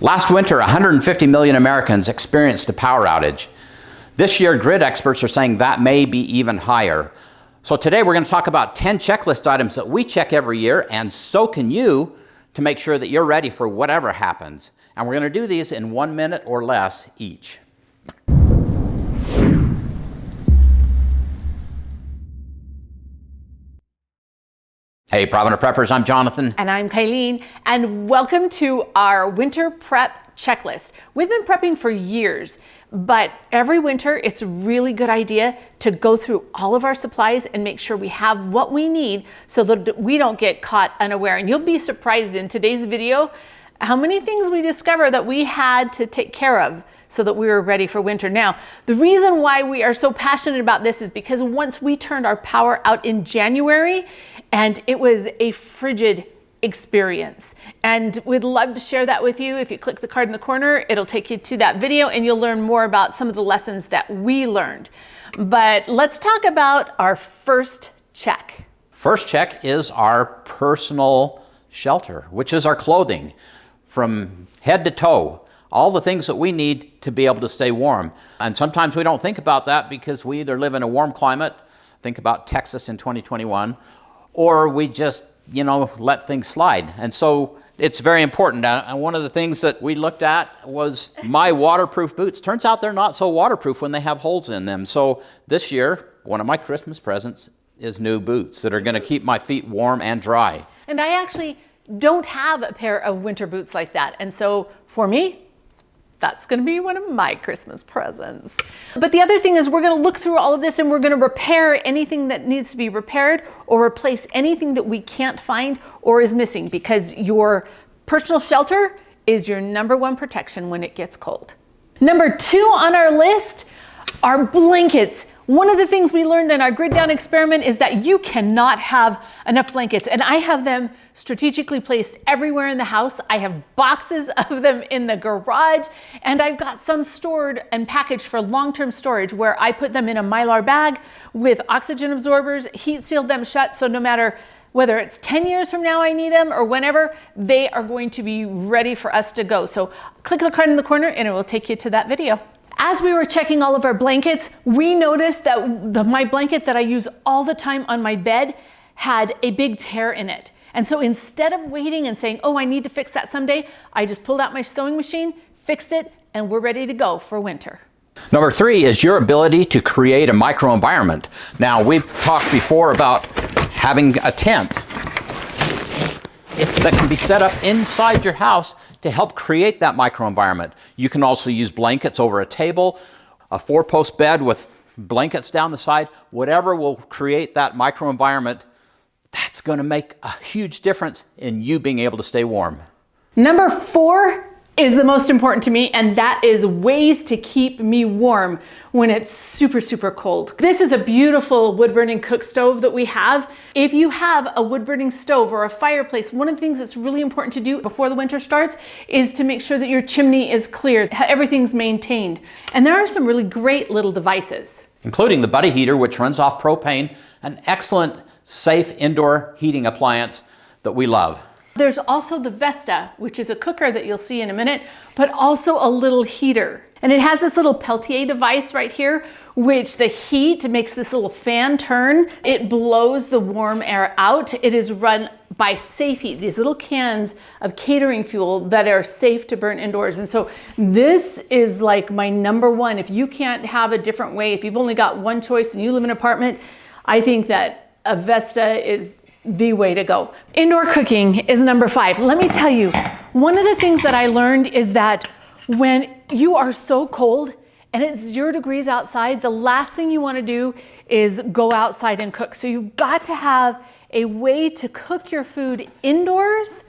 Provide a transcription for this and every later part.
Last winter, 150 million Americans experienced a power outage. This year, grid experts are saying that may be even higher. So today we're going to talk about 10 checklist items that we check every year, and so can you, to make sure that you're ready for whatever happens. And we're going to do these in 1 minute or less each. Hey, Provident Preppers, I'm Jonathan. And I'm Kylene, and welcome to our winter prep checklist. We've been prepping for years, but every winter it's a really good idea to go through all of our supplies and make sure we have what we need so that we don't get caught unaware. And you'll be surprised in today's video how many things we discover that we had to take care of so that we were ready for winter. Now, the reason why we are so passionate about this is because once we turned our power out in January, and it was a frigid experience. And we'd love to share that with you. If you click the card in the corner, it'll take you to that video and you'll learn more about some of the lessons that we learned. But let's talk about our first check. First check is our personal shelter, which is our clothing from head to toe. All the things that we need to be able to stay warm. And sometimes we don't think about that because we either live in a warm climate, think about Texas in 2021, or we just, let things slide. And so it's very important. And one of the things that we looked at was my waterproof boots. Turns out they're not so waterproof when they have holes in them. So this year, one of my Christmas presents is new boots that are going to keep my feet warm and dry. And I actually don't have a pair of winter boots like that. And so for me, that's going to be one of my Christmas presents. But the other thing is we're going to look through all of this and we're going to repair anything that needs to be repaired or replace anything that we can't find or is missing, because your personal shelter is your #1 protection when it gets cold. Number 2 on our list are blankets. One of the things we learned in our grid down experiment is that you cannot have enough blankets, and I have them strategically placed everywhere in the house. I have boxes of them in the garage, and I've got some stored and packaged for long-term storage where I put them in a Mylar bag with oxygen absorbers, heat sealed them shut, so no matter whether it's 10 years from now I need them or whenever, they are going to be ready for us to go. So click the card in the corner and it will take you to that video. As we were checking all of our blankets, we noticed that my blanket that I use all the time on my bed had a big tear in it. And so instead of waiting and saying, oh, I need to fix that someday, I just pulled out my sewing machine, fixed it, and we're ready to go for winter. Number 3 is your ability to create a microenvironment. Now, we've talked before about having a tent that can be set up inside your house to help create that microenvironment. You can also use blankets over a table, a 4-post bed with blankets down the side, whatever will create that microenvironment. That's going to make a huge difference in you being able to stay warm. Number 4 is the most important to me, and that is ways to keep me warm when it's super, super cold. This is a beautiful wood-burning cook stove that we have. If you have a wood-burning stove or a fireplace, one of the things that's really important to do before the winter starts is to make sure that your chimney is clear, everything's maintained. And there are some really great little devices, including the Buddy heater, which runs off propane, an excellent, safe indoor heating appliance that we love. There's also the Vesta, which is a cooker that you'll see in a minute, but also a little heater. And it has this little Peltier device right here, which the heat makes this little fan turn. It blows the warm air out. It is run by Safe Heat, these little cans of catering fuel that are safe to burn indoors. And so this is like my #1. If you can't have a different way, if you've only got one choice and you live in an apartment, I think that a Vesta is the way to go. Indoor cooking is number 5. Let me tell you, one of the things that I learned is that when you are so cold and it's 0 degrees outside, the last thing you want to do is go outside and cook. So you've got to have a way to cook your food indoors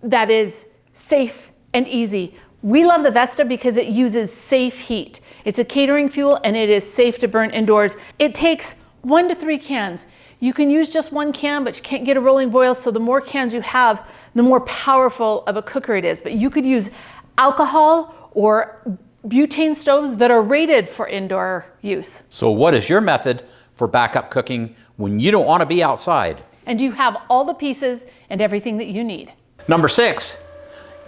that is safe and easy. We love the Vesta because it uses Safe Heat. It's a catering fuel and it is safe to burn indoors. It takes 1 to 3 cans. You can use just 1 can, but you can't get a rolling boil, so the more cans you have, the more powerful of a cooker it is. But you could use alcohol or butane stoves that are rated for indoor use. So what is your method for backup cooking when you don't want to be outside? And you have all the pieces and everything that you need. Number 6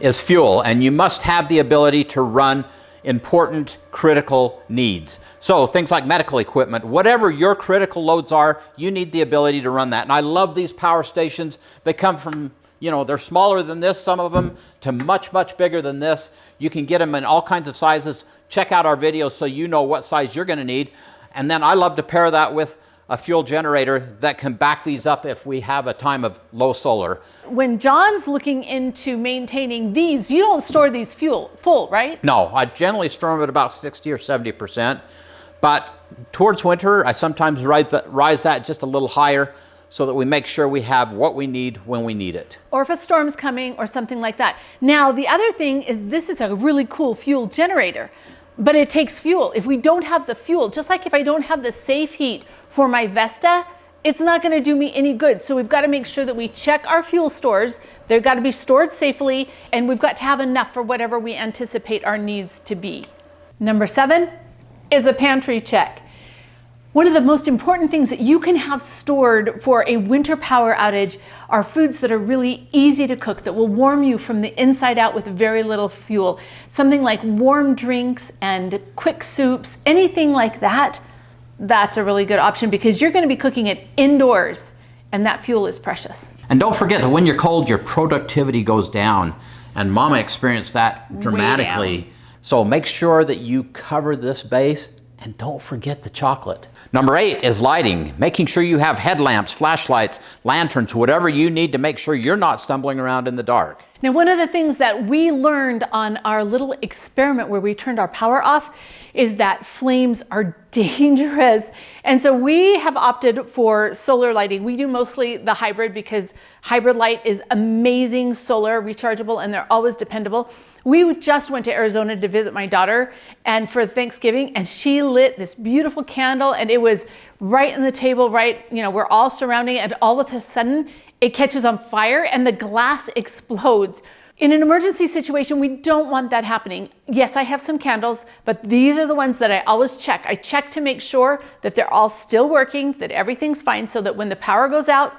is fuel, and you must have the ability to run important critical needs. So things like medical equipment, whatever your critical loads are, you need the ability to run that. And I love these power stations. They come from, you know, they're smaller than this, some of them, to much, much bigger than this. You can get them in all kinds of sizes. Check out our videos so you know what size you're going to need. And then I love to pair that with a fuel generator that can back these up if we have a time of low solar. When John's looking into maintaining these, you don't store these full, right? No, I generally store them at about 60 or 70%. But towards winter, I sometimes rise that just a little higher so that we make sure we have what we need when we need it. Or if a storm's coming or something like that. Now, the other thing is this is a really cool fuel generator, but it takes fuel. If we don't have the fuel, just like if I don't have the safe heat for my Vesta, it's not going to do me any good. So we've got to make sure that we check our fuel stores. They've got to be stored safely, and we've got to have enough for whatever we anticipate our needs to be. Number 7 is a pantry check. One of the most important things that you can have stored for a winter power outage are foods that are really easy to cook, that will warm you from the inside out with very little fuel. Something like warm drinks and quick soups, anything like that, that's a really good option because you're going to be cooking it indoors and that fuel is precious. And don't forget that when you're cold, your productivity goes down. And Mama experienced that dramatically. So make sure that you cover this base and don't forget the chocolate. Number 8 is lighting, making sure you have headlamps, flashlights, lanterns, whatever you need to make sure you're not stumbling around in the dark. Now, one of the things that we learned on our little experiment where we turned our power off is that flames are dangerous. And so we have opted for solar lighting. We do mostly the hybrid because hybrid light is amazing, solar, rechargeable, and they're always dependable. We just went to Arizona to visit my daughter and for Thanksgiving, and she lit this beautiful candle and it was right on the table, right, you know, we're all surrounding it, and all of a sudden it catches on fire and the glass explodes. In an emergency situation, we don't want that happening. Yes, I have some candles, but these are the ones that I always check. I check to make sure that they're all still working, that everything's fine, so that when the power goes out,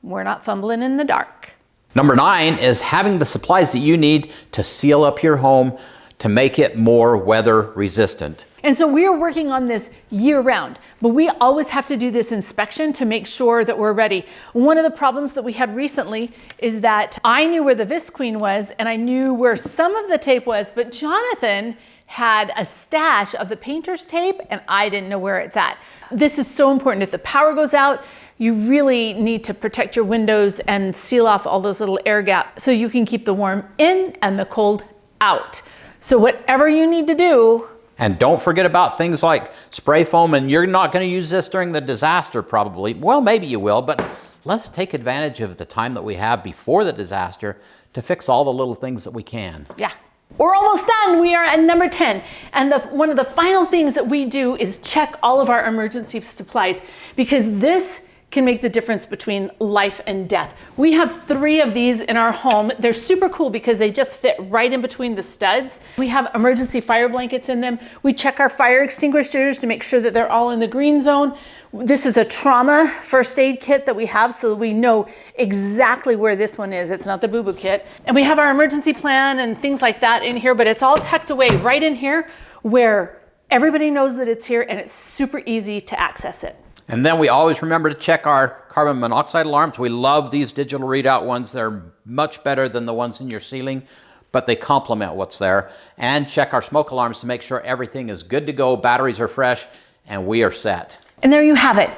we're not fumbling in the dark. Number 9 is having the supplies that you need to seal up your home to make it more weather resistant. And so we are working on this year round, but we always have to do this inspection to make sure that we're ready. One of the problems that we had recently is that I knew where the Visqueen was and I knew where some of the tape was, but Jonathan had a stash of the painter's tape and I didn't know where it's at. This is so important. If the power goes out, you really need to protect your windows and seal off all those little air gaps so you can keep the warm in and the cold out. So whatever you need to do. And don't forget about things like spray foam, and you're not going to use this during the disaster probably. Well, maybe you will, but let's take advantage of the time that we have before the disaster to fix all the little things that we can. Yeah. We're almost done. We are at number 10. And one of the final things that we do is check all of our emergency supplies because this can make the difference between life and death. We have 3 of these in our home. They're super cool because they just fit right in between the studs. We have emergency fire blankets in them. We check our fire extinguishers to make sure that they're all in the green zone. This is a trauma first aid kit that we have so we know exactly where this one is. It's not the boo-boo kit. And we have our emergency plan and things like that in here, but it's all tucked away right in here where everybody knows that it's here and it's super easy to access it. And then we always remember to check our carbon monoxide alarms. We love these digital readout ones. They're much better than the ones in your ceiling, but they complement what's there. And check our smoke alarms to make sure everything is good to go, batteries are fresh, and we are set. And there you have it.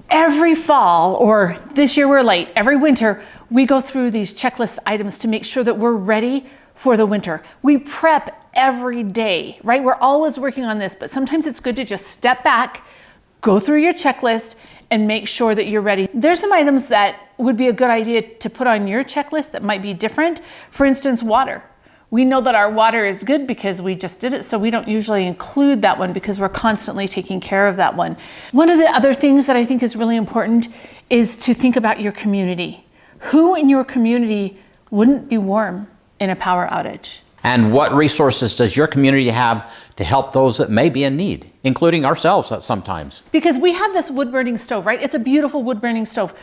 Every fall, or this year we're late, every winter, we go through these checklist items to make sure that we're ready for the winter. We prep every day, right? We're always working on this, but sometimes it's good to just step back, go through your checklist and make sure that you're ready. There's some items that would be a good idea to put on your checklist that might be different. For instance, water. We know that our water is good because we just did it, so we don't usually include that one because we're constantly taking care of that one. One of the other things that I think is really important is to think about your community. Who in your community wouldn't be warm in a power outage? And what resources does your community have to help those that may be in need, including ourselves sometimes? Because we have this wood burning stove, right? It's a beautiful wood burning stove.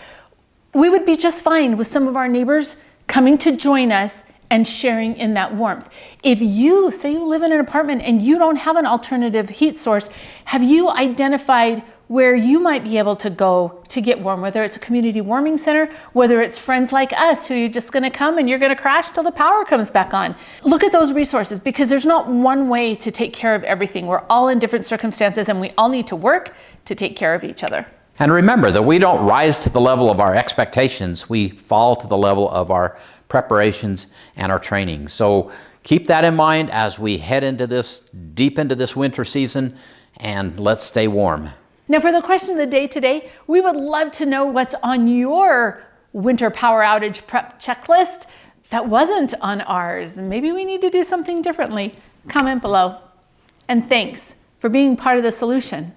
We would be just fine with some of our neighbors coming to join us and sharing in that warmth. If you say you live in an apartment and you don't have an alternative heat source, have you identified where you might be able to go to get warm, whether it's a community warming center, whether it's friends like us who you're just gonna come and you're gonna crash till the power comes back on. Look at those resources, because there's not one way to take care of everything. We're all in different circumstances and we all need to work to take care of each other. And remember that we don't rise to the level of our expectations, we fall to the level of our preparations and our training. So keep that in mind as we head into this, deep into this winter season, and let's stay warm. Now for the question of the day today, we would love to know what's on your winter power outage prep checklist that wasn't on ours. And maybe we need to do something differently. Comment below. And thanks for being part of the solution.